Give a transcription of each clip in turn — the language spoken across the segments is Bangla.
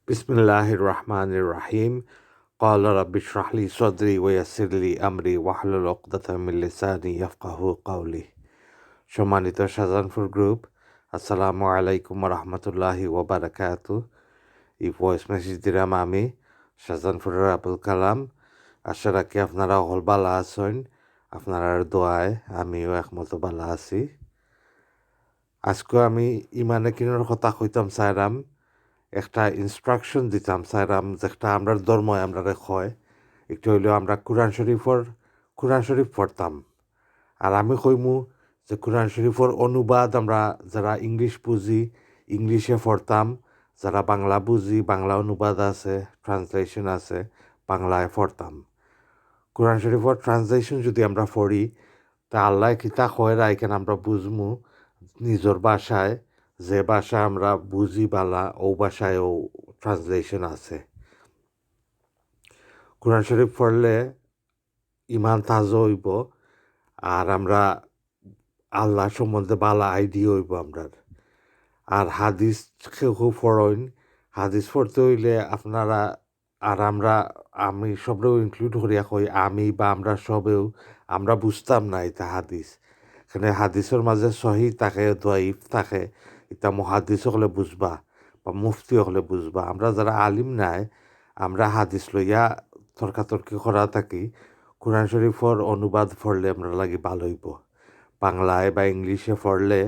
বিসমিল্লাহির রহমানির রহিম। ক্বালা রাব্বি ইশরাহ লি সাদরি ওয়া ইয়াসসির লি আমরি ওয়াহলুল উকদাতাম মিন লিসানি ইয়াফকাহু কাওলি। সম্মানিত শাহজাহানপুর গ্রুপ, আসসালামু আলাইকুম ওয়া রাহমাতুল্লাহি ওয়া বারাকাতুহু। এই ভয়েস মেসেজ দিলাম আমি শাহজাহানপুরের আবুল কালাম। আশা রাখি আপনারা অকল বালা আছেন। আপনার দোয়ায় আমিও একমতো বালা আছি। আজকে আমি ইমানে কিনোর কথা কইতাম চাইরাম, একটা ইনস্ট্রাকশন দিতাম চাইরাম, যেটা আমরা ধর্ম আমরা হয় একটু হইলেও আমরা কোরআন শরীফ পড়তাম। আর আমি কইমু যে কোরআন শরীফের অনুবাদ আমরা যারা ইংলিশ বুঝি ইংলিশে পড়তাম, যারা বাংলা বুঝি বাংলা অনুবাদ আছে, ট্রান্সলেশন আছে, বাংলায় পড়তাম। কোরআন শরীফের ট্রান্সলেশন যদি আমরা পড়ি, তা আল্লাহ কিতা কয় রাইকেন আমরা বুঝমু নিজের ভাষায়, যে ভাষা আমরা বুঝি বালা ও ভাষায়ও ট্রান্সলেশন আছে। কোরআন শরীফ পড়লে ইমান তাজা হইব, আর আমরা আল্লাহ সম্বন্ধে বালা আইডিয়া হইব আমরার। আর হাদিস কেউ পড়েন, হাদিস পড়তে হইলে আপনারা আর আমি সবরেও ইনক্লুড করিয়া কই, আমি বা আমরা সবেও আমরা বুঝতাম না এটা হাদিস। এখানে হাদিসের মাঝে সহি থাকে, দোয়াইফ থাকে, এটা মহাদিস হলে বুঝবা বা মুফতি হলে বুঝবা। আমরা যারা আলিম নাই, আমরা হাদিস লইয়া তর্কাতর্কি করা থাকি। কোরআন শরীফর অনুবাদ পড়লে আমরা লাগি ভালো হইব। বাংলায় বা ইংলিশে পড়লে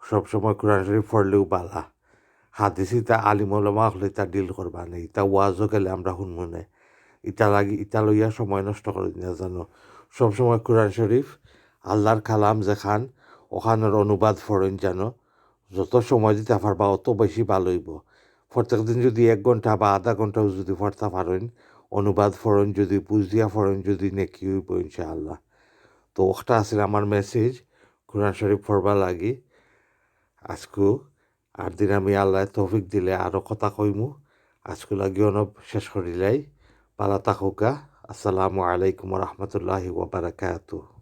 সবসময় কোরআন শরীফ পড়লেও বালা। হাদিস ইতা আলিম ওলামা হলে ইতা ডিল করবা নেই, ইতা ওয়াজও গেলে আমরা শুনবো না। ইতা লইয়া সময় নষ্ট করে না জানো। সবসময় কোরআন শরীফ আল্লাহর কালাম যেখান ওখানের অনুবাদ পড়েন জানো। যত সময় দিতে পারবা অত বেশি ভালো হইব। প্রত্যেক দিন যদি 1 ঘন্টা বা আধা ঘন্টাও যদি পড়তে পারেন, অনুবাদ পড়েন যদি, বুঝিয়া পড়েন যদি, নেকি হইব ইনশাআল্লাহ। তো ওটা আছিল আমার মেসেজ কোরআন শরীফ পড়বা লাগি। আজকু আর দিন আমি আল্লাহ তৌফিক দিলে আরও কথা কইমু। আজকু লাগি অনব শেষ করিলাই। পালা থাকুকা। আসসালামু আলাইকুম রহমতুল্লাহি ওয়া বারাকাতুহু।